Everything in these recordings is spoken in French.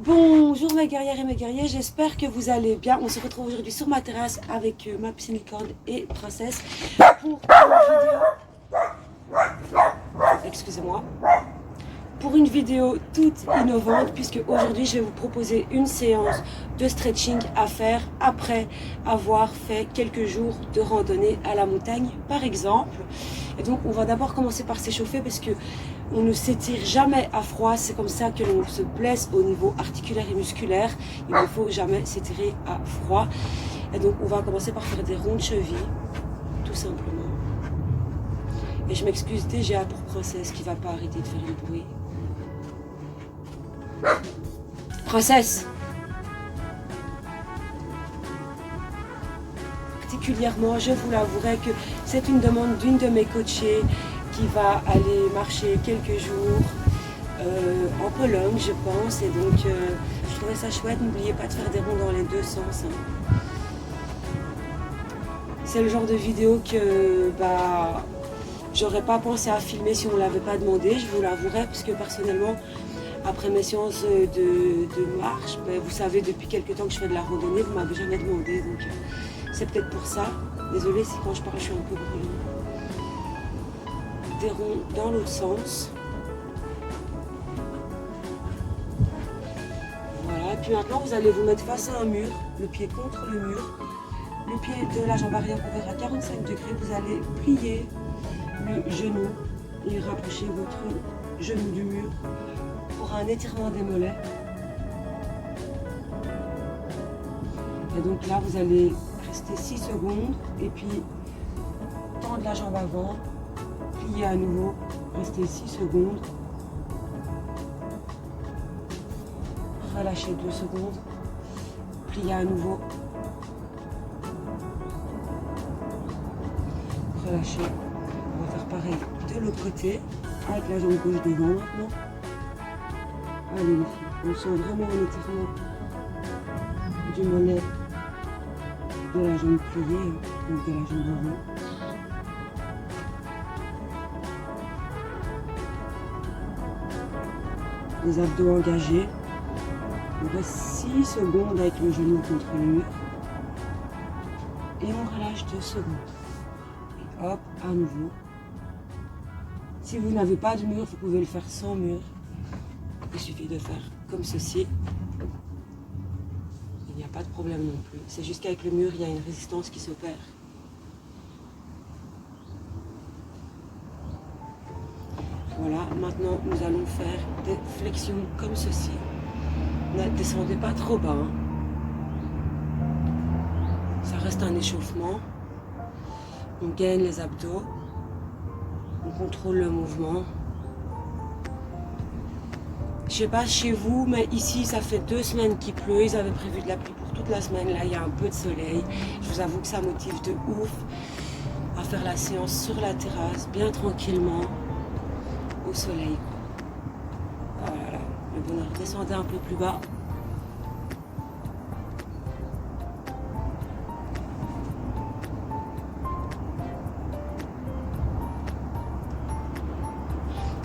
Bonjour mes guerrières et mes guerriers, j'espère que vous allez bien. On se retrouve aujourd'hui sur ma terrasse avec ma piscine licorne et Princesse pour une vidéo. Excusez-moi. Pour une vidéo toute innovante, puisque aujourd'hui je vais vous proposer une séance de stretching à faire après avoir fait quelques jours de randonnée à la montagne par exemple. Et donc on va d'abord commencer par s'échauffer parce que on ne s'étire jamais à froid, c'est comme ça que l'on se blesse au niveau articulaire et musculaire. Il ne faut jamais s'étirer à froid. Et donc on va commencer par faire des ronds de cheville, tout simplement. Et je m'excuse déjà pour Princesse qui ne va pas arrêter de faire du bruit. Princesse! Particulièrement, je vous l'avouerai que c'est une demande d'une de mes coachées qui va aller marcher quelques jours en Pologne, je pense. Et donc, je trouvais ça chouette. N'oubliez pas de faire des ronds dans les deux sens. Hein. C'est le genre de vidéo que j'aurais pas pensé à filmer si on ne l'avait pas demandé, je vous l'avouerai, parce que personnellement, après mes séances de marche, vous savez depuis quelques temps que je fais de la randonnée, vous ne m'avez jamais demandé, donc c'est peut-être pour ça. Désolée si quand je parle je suis un peu brûlée. Des ronds dans l'autre sens. Voilà, et puis maintenant vous allez vous mettre face à un mur, le pied contre le mur, le pied de la jambe arrière ouvert à 45 degrés, vous allez plier le genou et rapprocher votre genou du mur pour un étirement des mollets. Et donc là vous allez rester 6 secondes et puis tendre la jambe avant, plier à nouveau, rester 6 secondes, relâcher 2 secondes, plier à nouveau, relâcher. On va faire pareil de l'autre côté avec la jambe gauche devant maintenant. Allez les filles, on sent vraiment un étirement du mollet de la jambe pliée, donc de la jambe avant. Les abdos engagés. On reste 6 secondes avec le genou contre le mur. Et on relâche 2 secondes. Et hop, à nouveau. Si vous n'avez pas de mur, vous pouvez le faire sans mur. Il suffit de faire comme ceci. Il n'y a pas de problème non plus. C'est juste qu'avec le mur, il y a une résistance qui s'opère. Voilà, maintenant nous allons faire des flexions comme ceci. Ne descendez pas trop bas. Hein. Ça reste un échauffement. On gaine les abdos. On contrôle le mouvement. Je sais pas chez vous, mais ici ça fait 2 semaines qu'il pleut. Ils avaient prévu de la pluie pour toute la semaine. Là, il y a un peu de soleil. Je vous avoue que ça motive de ouf à faire la séance sur la terrasse, bien tranquillement, au soleil. Voilà, le bonheur. Descendez un peu plus bas.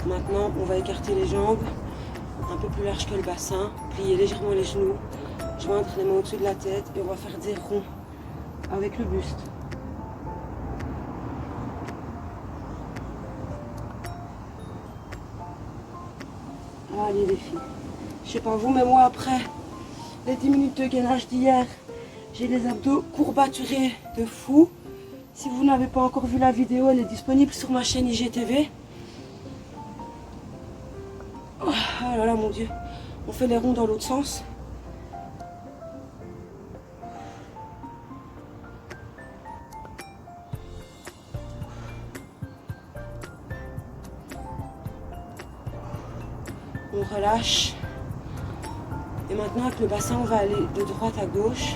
Maintenant, on va écarter les jambes, un peu plus large que le bassin, plier légèrement les genoux, joindre les mains au-dessus de la tête et on va faire des ronds avec le buste. Allez les filles, je sais pas vous, mais moi après les 10 minutes de gainage d'hier, j'ai les abdos courbaturés de fou. Si vous n'avez pas encore vu la vidéo, elle est disponible sur ma chaîne IGTV. Oh là là, mon Dieu. On fait les ronds dans l'autre sens. On relâche. Et maintenant, avec le bassin, on va aller de droite à gauche.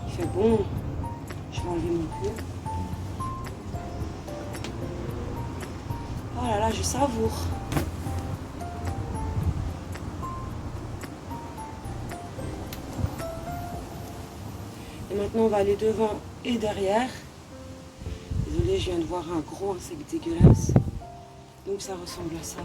Il fait bon. Je vais enlever mon pull. Oh là là, je savoure. Et maintenant, on va aller devant et derrière. Désolée, je viens de voir un gros insecte dégueulasse. Donc ça ressemble à ça.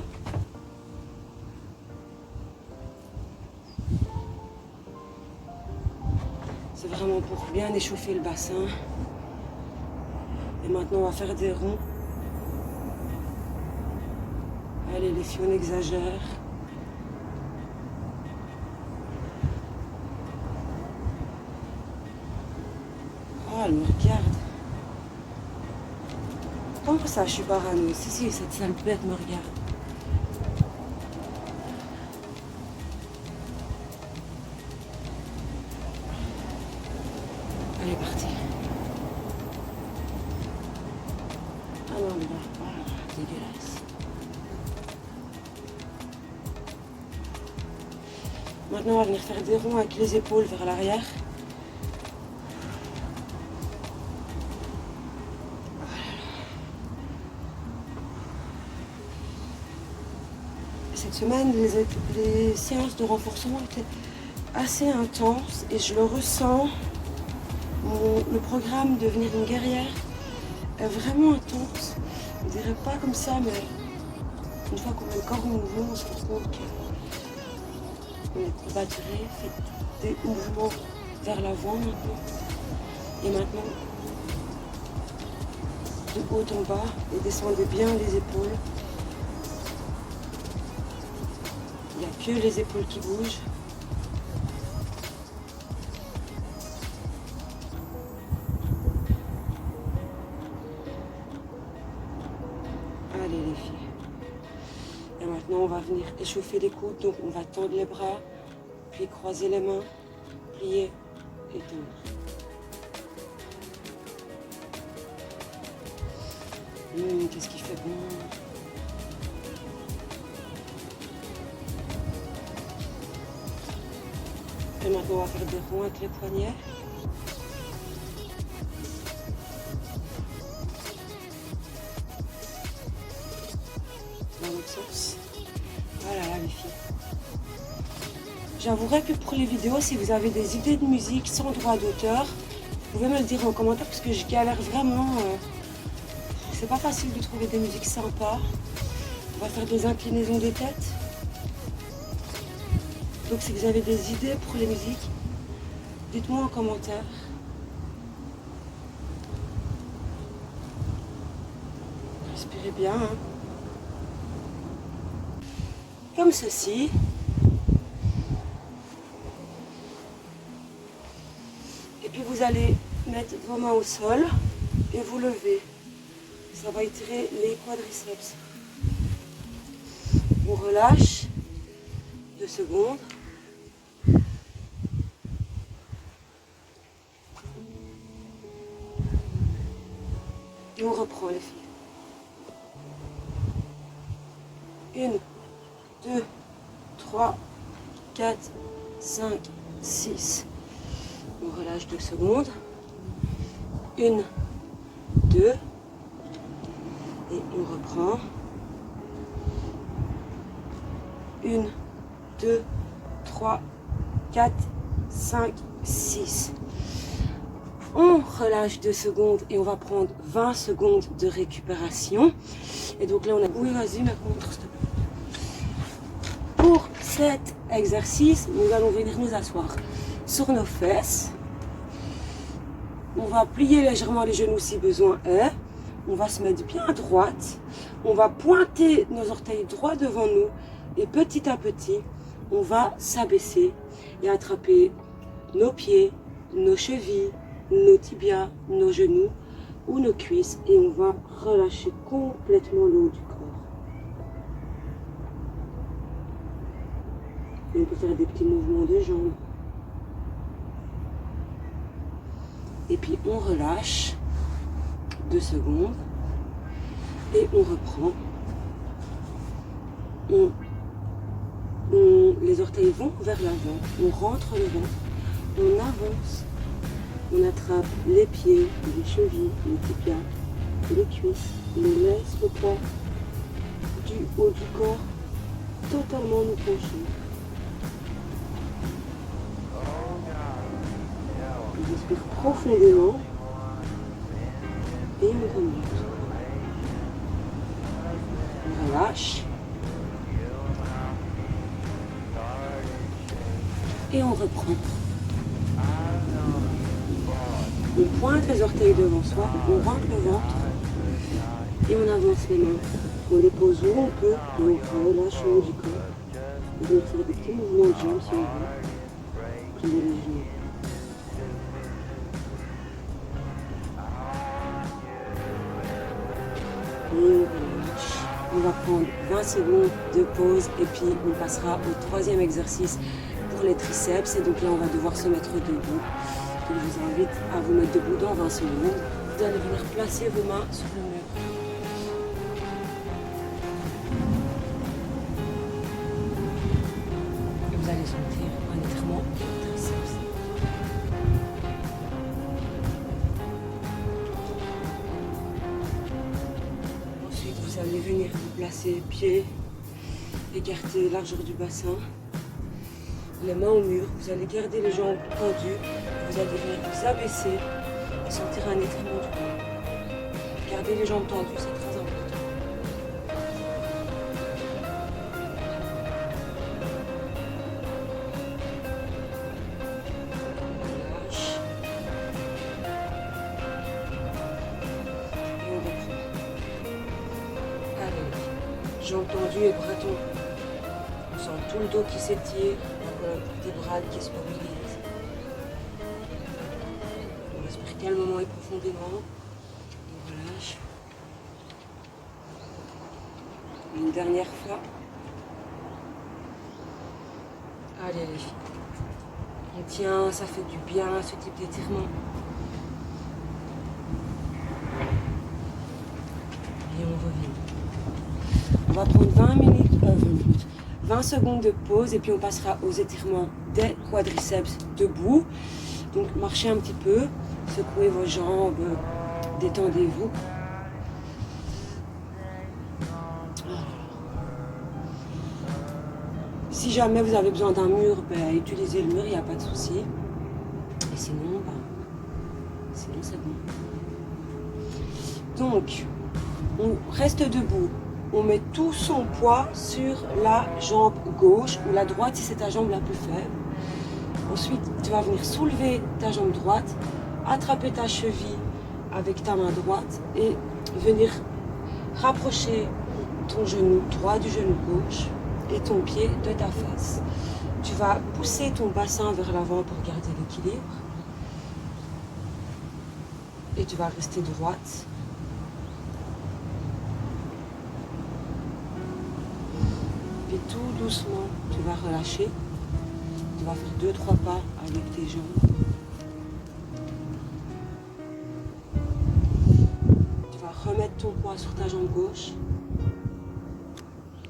C'est vraiment pour bien échauffer le bassin. Et maintenant, on va faire des ronds. Allez, les filles, on exagère. Oh, elle me regarde. Comment ça, je suis parano? Si, cette sale bête me regarde. Elle est partie. Ah non, mais là, dégueulasse. Maintenant, on va venir faire des ronds avec les épaules vers l'arrière. Cette semaine, les séances de renforcement étaient assez intenses et je le ressens. Le programme Devenir une guerrière est vraiment intense. On dirait pas comme ça, mais une fois qu'on met le corps en mouvement, on se rend compte qu'on est combatturé, fait des mouvements vers l'avant maintenant. Et maintenant, de haut en bas, et descendez bien les épaules. Il n'y a que les épaules qui bougent. Allez les filles. Et maintenant on va venir échauffer les coudes. Donc on va tendre les bras, puis croiser les mains, plier et tendre. Qu'est-ce qui fait bon. Et maintenant on va faire des ronds avec les poignets. Dans l'autre sens. Voilà les filles. J'avouerai que pour les vidéos, si vous avez des idées de musique sans droit d'auteur, vous pouvez me le dire en commentaire parce que je galère vraiment. C'est pas facile de trouver des musiques sympas. On va faire des inclinaisons des têtes. Donc si vous avez des idées pour les musiques, dites-moi en commentaire. Respirez bien. Hein. Comme ceci. Et puis vous allez mettre vos mains au sol et vous lever. Ça va étirer les quadriceps. On relâche 2 secondes. Et on reprend les filles. 1, 2, 3, 4, 5, 6. On relâche 2 secondes. 1, 2. Et on reprend. 1, 2, 3, 4, 5, 6. On relâche 2 secondes et on va prendre 20 secondes de récupération. Et donc là on a... Oui, vas-y, ma montre, s'il te plaît. Pour cet exercice, nous allons venir nous asseoir sur nos fesses. On va plier légèrement les genoux si besoin est. On va se mettre bien à droite. On va pointer nos orteils droits devant nous. Et petit à petit, on va s'abaisser et attraper nos pieds, nos chevilles, nos tibias, nos genoux ou nos cuisses. Et on va relâcher complètement le haut du corps. Et on peut faire des petits mouvements de jambes. Et puis on relâche 2 secondes. Et on reprend. Les orteils vont vers l'avant. On rentre le ventre. On avance. On attrape les pieds, les chevilles, les tibias, les cuisses. On laisse le poids du haut du corps totalement nous pencher. On respire profondément. et on remonte. On relâche. Et on reprend. On pointe les orteils devant soi, on rentre le ventre et on avance les mains. On les pose où on peut et on relâche le haut du corps. On va faire des petits mouvements de jambes si on veut. Plier les genoux. Et on relâche. On va prendre 20 secondes de pause et puis on passera au troisième exercice pour les triceps. Et donc là, on va devoir se mettre debout. Je vous invite à vous mettre debout dans 20 secondes. Vous allez venir placer vos mains sur le mur. Et vous allez sentir un étirement des triceps. Ensuite, vous allez venir vous placer pieds écartés, largeur du bassin. Les mains au mur, vous allez garder les jambes tendues, vous allez venir vous abaisser et sentir un étirement du corps. Gardez les jambes tendues, c'est très important. On relâche. Et on reprend. Allez, jambes tendues et bras tendus. On sent tout le dos qui s'étire. Des bras qui se mobilisent. On respire calmement et profondément. On relâche. Une dernière fois. Allez les filles. On tient, ça fait du bien ce type d'étirement. Et on revient. On va prendre 20 secondes de pause et puis on passera aux étirements des quadriceps debout. Donc marchez un petit peu, secouez vos jambes, détendez-vous. Si jamais vous avez besoin d'un mur, utilisez le mur, il n'y a pas de souci. Et sinon, c'est bon. Donc, on reste debout. On met tout son poids sur la jambe gauche ou la droite si c'est ta jambe la plus faible. Ensuite, tu vas venir soulever ta jambe droite, attraper ta cheville avec ta main droite et venir rapprocher ton genou droit du genou gauche et ton pied de ta face. Tu vas pousser ton bassin vers l'avant pour garder l'équilibre. Et tu vas rester droite. Et tout doucement, tu vas relâcher. Tu vas faire 2-3 pas avec tes jambes. Tu vas remettre ton poids sur ta jambe gauche.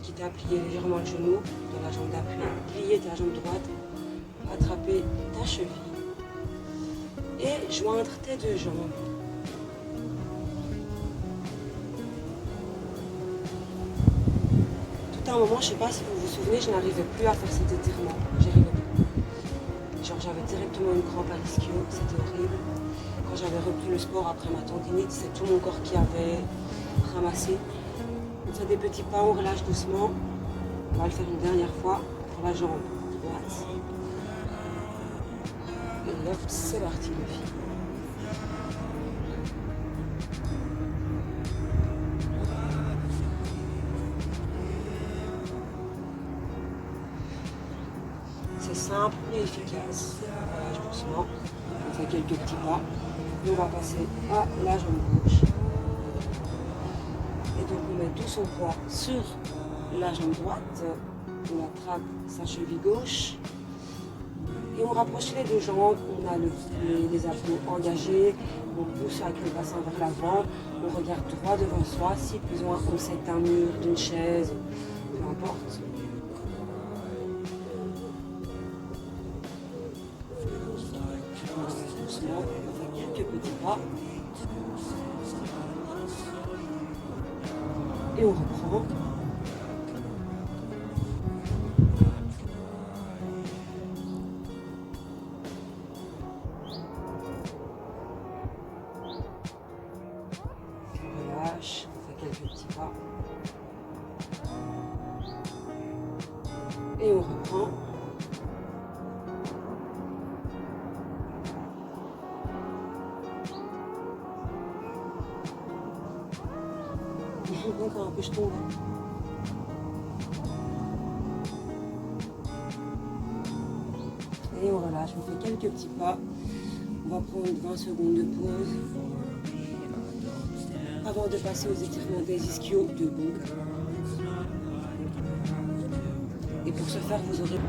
Quitte à plier légèrement le genou de la jambe d'appui. Plier ta jambe droite. Attraper ta cheville. Et joindre tes deux jambes. À un moment, je ne sais pas si vous vous souvenez, je n'arrivais plus à faire cet étirement. J'arrivais plus. Genre j'avais directement une crampe à l'ischio, c'était horrible. Quand j'avais repris le sport après ma tendinite, c'est tout mon corps qui avait ramassé. On fait des petits pas, on relâche doucement. On va le faire une dernière fois pour la jambe droite. Et là, c'est parti les filles. C'est simple et efficace. On relâche doucement. On fait quelques petits pas. Et on va passer à la jambe gauche. Et donc on met tout son poids sur la jambe droite. On attrape sa cheville gauche. Et on rapproche les deux jambes. On a les abdos engagés. On pousse avec le bassin vers l'avant. On regarde droit devant soi. Si besoin, on s'aide d'un mur, d'une chaise, peu importe. Doucement, on fait quelques petits pas. Et on reprend. relâche, on fait quelques petits pas. Et on reprend. Encore un peu, je tombe. Et on relâche, on fait quelques petits pas. On va prendre 20 secondes de pause avant de passer aux étirements des ischios debout. Et pour ce faire, vous aurez...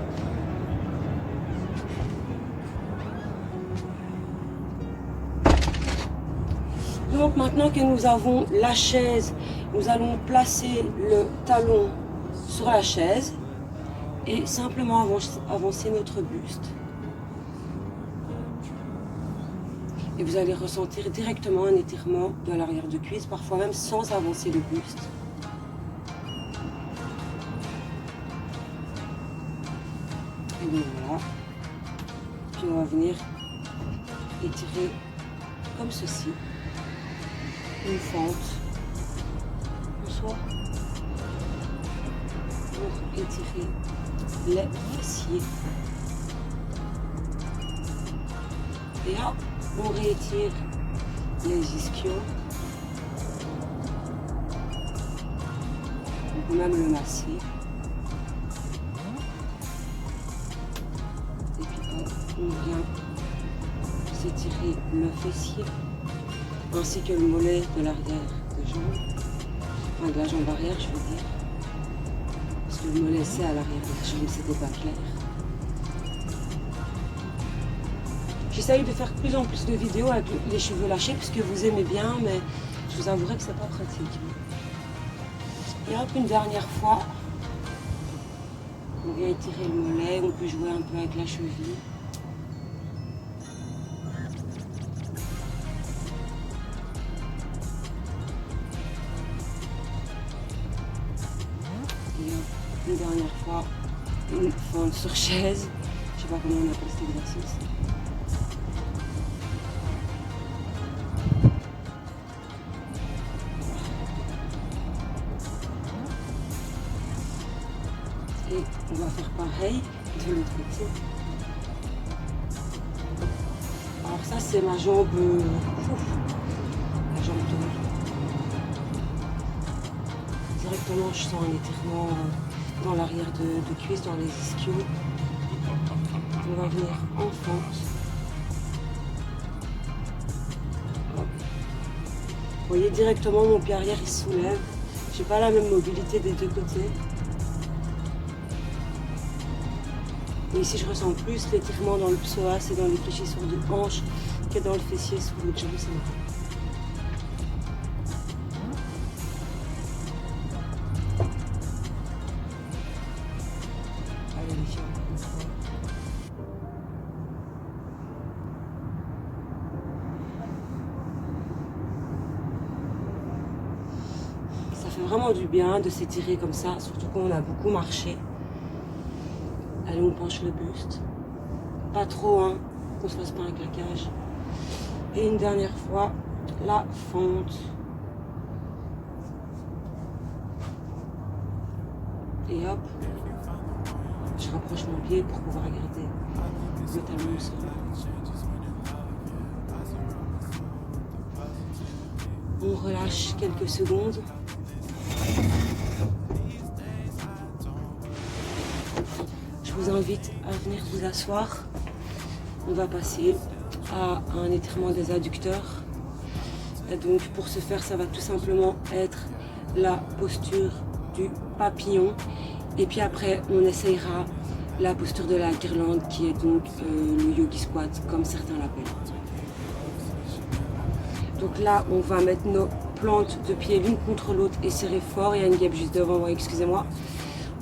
Donc maintenant que nous avons la chaise, nous allons placer le talon sur la chaise et simplement avancer notre buste. Et vous allez ressentir directement un étirement de l'arrière de cuisse, parfois même sans avancer le buste. Et donc voilà. Puis on va venir étirer comme ceci. Une fente en soi pour étirer les fessiers. Et hop, on réétire les ischios. On peut même le masser. Et puis hop, on vient s'étirer le fessier ainsi que le mollet de l'arrière de jambe, enfin de la jambe arrière je veux dire, parce que le mollet c'est à l'arrière de la jambe, c'était pas clair. J'essaye de faire de plus en plus de vidéos avec les cheveux lâchés puisque vous aimez bien, mais je vous avouerai que c'est pas pratique. Et hop, une dernière fois, on vient étirer le mollet, on peut jouer un peu avec la cheville. Une dernière fois, une fente sur chaise. Je sais pas comment on appelle cet exercice. Et on va faire pareil de l'autre côté. Alors ça c'est ma jambe, la jambe de directement je sens un étirement dans l'arrière de cuisse, dans les ischios. On va venir en fente. Hop. Vous voyez directement mon pied arrière il se soulève. J'ai pas la même mobilité des deux côtés. Et ici je ressens plus l'étirement dans le psoas et dans les fléchissures de hanche que dans le fessier sur l'autre jambe. C'est marrant. Ça fait vraiment du bien de s'étirer comme ça, surtout quand on a beaucoup marché. Allez, on penche le buste. Pas trop, hein, qu'on se fasse pas un claquage. Et une dernière fois, la fente. Et hop, je rapproche mon pied pour pouvoir garder le talon au sol. On relâche quelques secondes. Je vous invite à venir vous asseoir. On va passer à un étirement des adducteurs. Et donc pour ce faire, ça va tout simplement être la posture du papillon. Et puis après, on essayera la posture de la guirlande qui est donc le yogi squat, comme certains l'appellent. Donc là, on va mettre nos plantes de pied l'une contre l'autre et serrer fort. Il y a une guêpe juste devant moi, excusez-moi.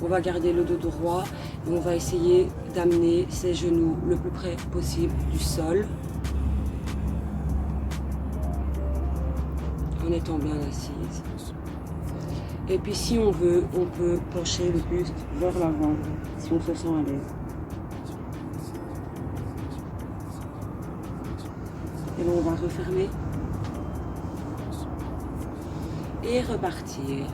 On va garder le dos droit et on va essayer d'amener ses genoux le plus près possible du sol. En étant bien assise. Et puis si on veut, on peut pencher le buste vers l'avant, si on se sent à l'aise. Et là, on va refermer. et repartir.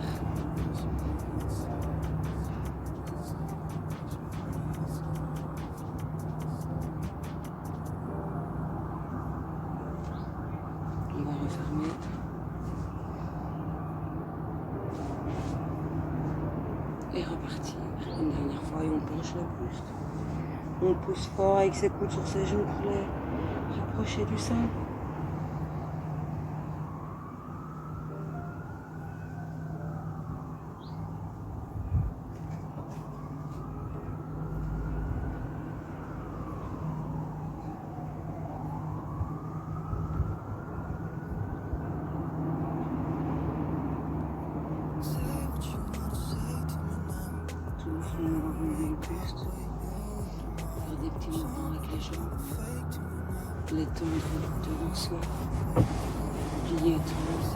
On va refermer. Et repartir. Une dernière fois et on penche le buste. On pousse fort avec ses coudes sur ses genoux pour les rapprocher du sol. On va relever le buste, faire des petits mouvements avec les jambes, les tendre devant soi, plier et tendre.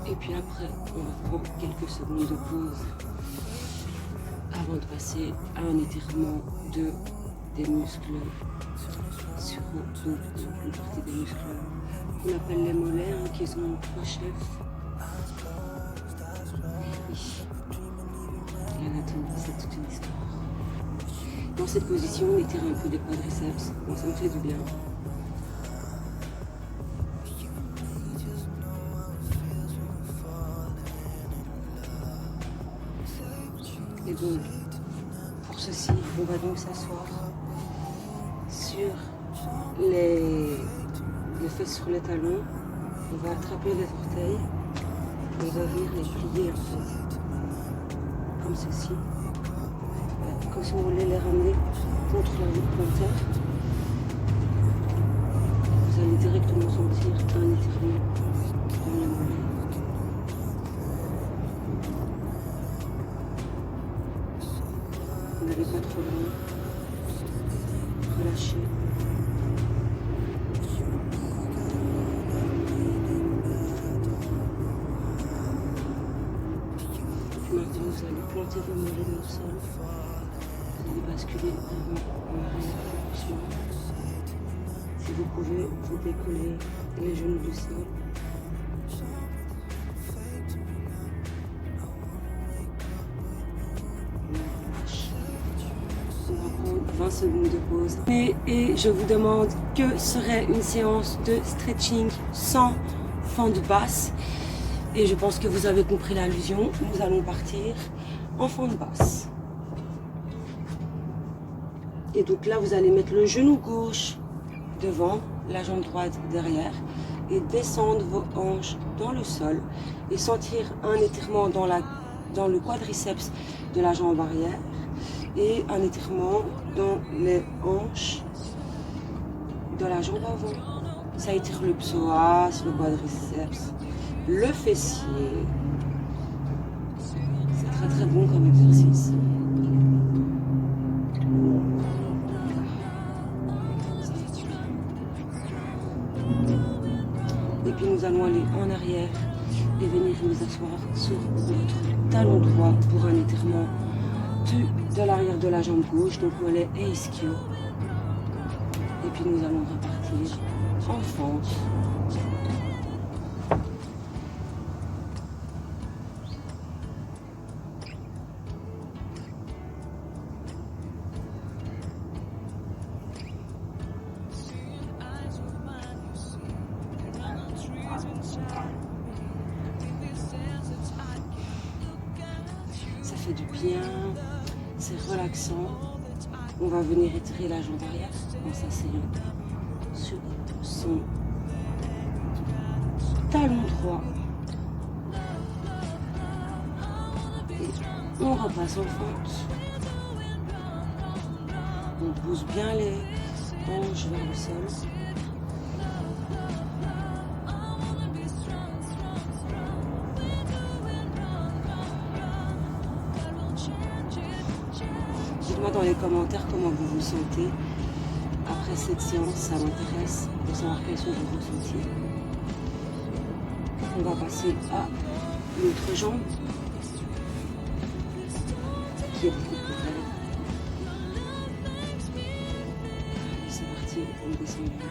Et puis après, on va prendre quelques secondes de pause avant de passer à un étirement des muscles sur une partie des muscles qu'on appelle les mollets, qui sont trois chefs. L'anatomie, c'est toute une histoire. Dans cette position, on étire un peu les quadriceps. Bon, ça me fait du bien. Et donc, pour ceci, on va donc s'asseoir sur les fesses sur les talons. On va attraper les orteils. On va venir les plier en fait. Comme ceci, comme si on voulait les ramener contre la roue plantaire. Vous allez directement sentir un étirement dans les mollets. Vous n'allez pas trop loin. Relâchez. Maintenant, vous allez planter vos mollets dans le sol. Vous allez basculer en arrière doucement. Si vous pouvez, vous décollez les genoux du sol. On va prendre 20 secondes de pause. Et je vous demande que serait une séance de stretching sans fente basse. Et je pense que vous avez compris l'allusion. Nous allons partir en fente basse. Et donc là, vous allez mettre le genou gauche devant, la jambe droite derrière. Et descendre vos hanches dans le sol. Et sentir un étirement dans le quadriceps de la jambe arrière. Et un étirement dans les hanches de la jambe avant. Ça étire le psoas, le quadriceps, le fessier. C'est très très bon comme exercice. Ça fait du bien. Et puis nous allons aller en arrière et venir nous asseoir sur votre talon droit pour un étirement de l'arrière de la jambe gauche, donc mollet et ischio. Et puis nous allons repartir en fente. Ça fait du bien, c'est relaxant. On va venir étirer la jambe arrière en s'asseyant sur son talon droit. Et on repasse en fente. On pousse bien les hanches vers le sol. Dites-moi dans les commentaires comment vous vous sentez après cette séance, ça m'intéresse de savoir quels sont vos ressentis. On va passer à l'autre jambe qui est beaucoup plus raide. C'est parti, on descend bien.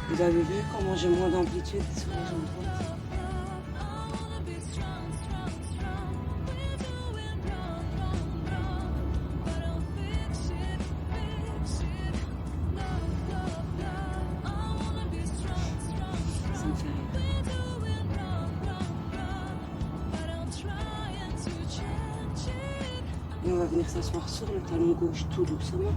Vous avez vu comment j'ai moins d'amplitude sur la jambe droite? Ça me fait rire. Et on va venir s'asseoir sur le talon gauche tout doucement.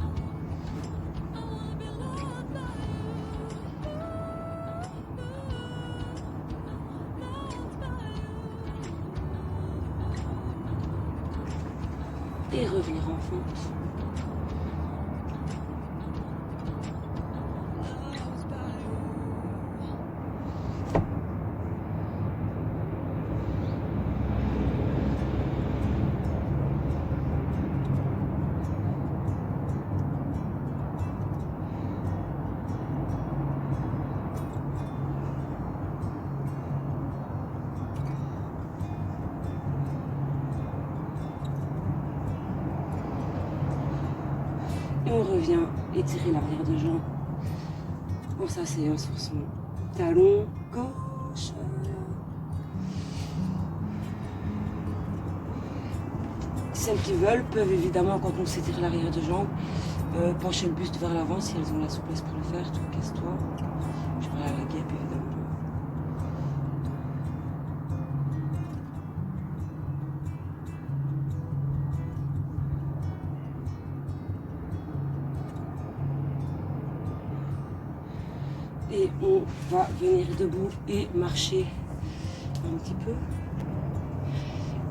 Et revenir en fente. Et on revient étirer l'arrière de jambe en s'asseyant sur son talon gauche. Celles qui veulent peuvent évidemment, quand on s'étire l'arrière de jambe, pencher le buste vers l'avant si elles ont la souplesse pour le faire. Toi, casse-toi. Je parle à la guêpe évidemment. Et on va venir debout et marcher un petit peu.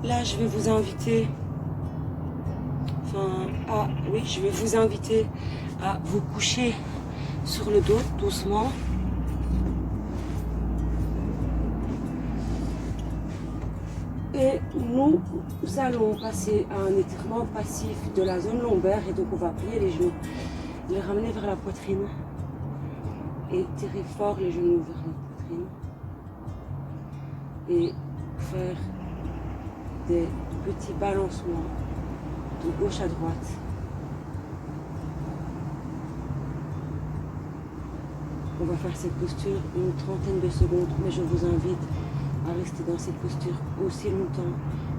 Là, je vais vous inviter, je vais vous inviter à vous coucher sur le dos doucement. Et nous allons passer à un étirement passif de la zone lombaire et donc on va plier les genoux, les ramener vers la poitrine. Et tirer fort les genoux vers la poitrine et faire des petits balancements de gauche à droite. On va faire cette posture une trentaine de secondes, mais je vous invite à rester dans cette posture aussi longtemps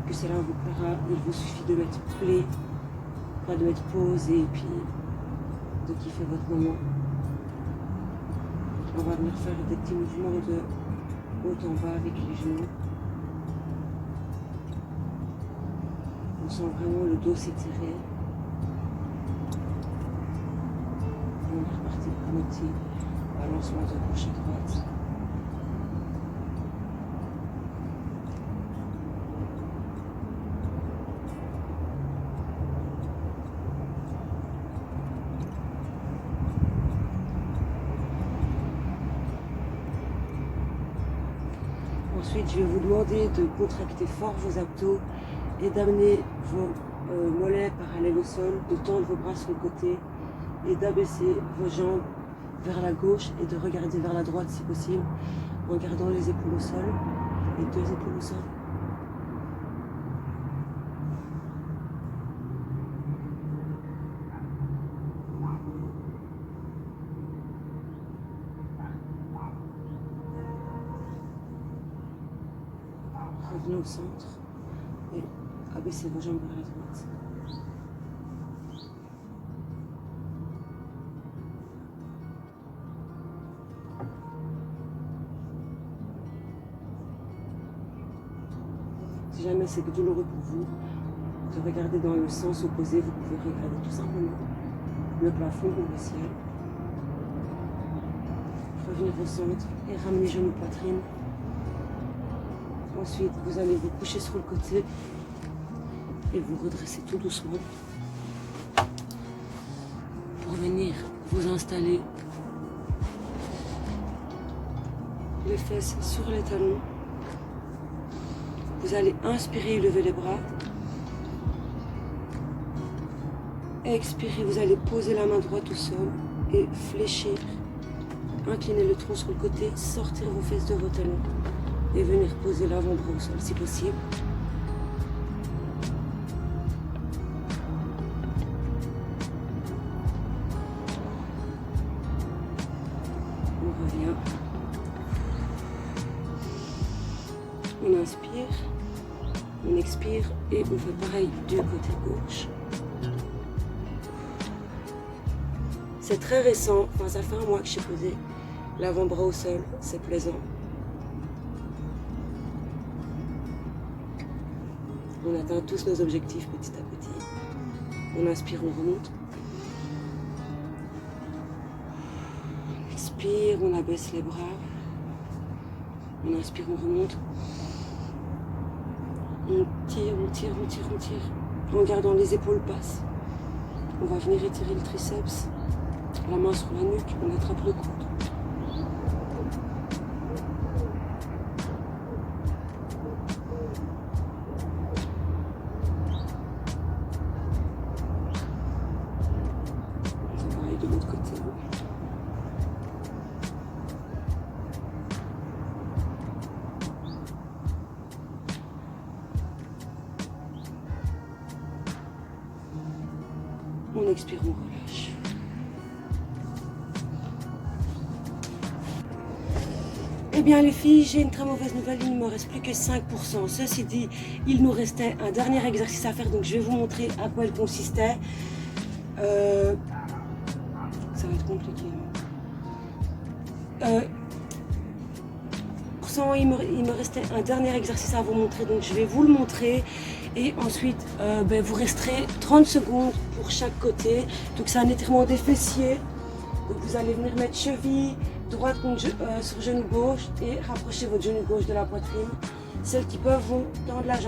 que cela vous plaira. Il vous suffit de mettre play, de mettre pause et puis de kiffer votre moment. On va venir faire des petits mouvements de haut en bas avec les genoux. On sent vraiment le dos s'étirer. On est reparti pour nos petits balancements de gauche à droite. Ensuite, je vais vous demander de contracter fort vos abdos et d'amener vos mollets parallèles au sol, de tendre vos bras sur le côté et d'abaisser vos jambes vers la gauche et de regarder vers la droite si possible en gardant les épaules au sol, les deux épaules au sol. Revenez au centre et abaissez vos jambes vers la droite. Si jamais c'est douloureux pour vous de regarder dans le sens opposé, vous pouvez regarder tout simplement le plafond ou le ciel. Revenir au centre et ramener genoux poitrine. Ensuite, vous allez vous coucher sur le côté et vous redresser tout doucement pour venir vous installer les fesses sur les talons. Vous allez inspirer et lever les bras. Expirer, vous allez poser la main droite au sol et fléchir. Incliner le tronc sur le côté, sortir vos fesses de vos talons et venir poser l'avant-bras au sol si possible. On revient On inspire, on expire et on fait pareil du côté gauche. C'est très récent, enfin ça fait un mois que j'ai posé l'avant-bras au sol, c'est plaisant. On atteint tous nos objectifs petit à petit. On inspire, on remonte. On expire, on abaisse les bras. On inspire, on remonte. On tire, on tire, on tire, on tire. En gardant les épaules basses. On va venir étirer le triceps. La main sur la nuque, on attrape le coude. C'est pareil de l'autre côté. On expire, on relâche. Eh bien les filles, j'ai une très mauvaise nouvelle, il ne me reste plus que 5%. Ceci dit, il nous restait un dernier exercice à faire, donc je vais vous montrer à quoi il consistait. Ça va être compliqué. Il me restait un dernier exercice à vous montrer, donc je vais vous le montrer. Et ensuite, vous resterez 30 secondes pour chaque côté. Donc c'est un étirement des fessiers. Donc vous allez venir mettre cheville droite sur genou gauche et rapprocher votre genou gauche de la poitrine. Celles qui peuvent vont tendre la jambe.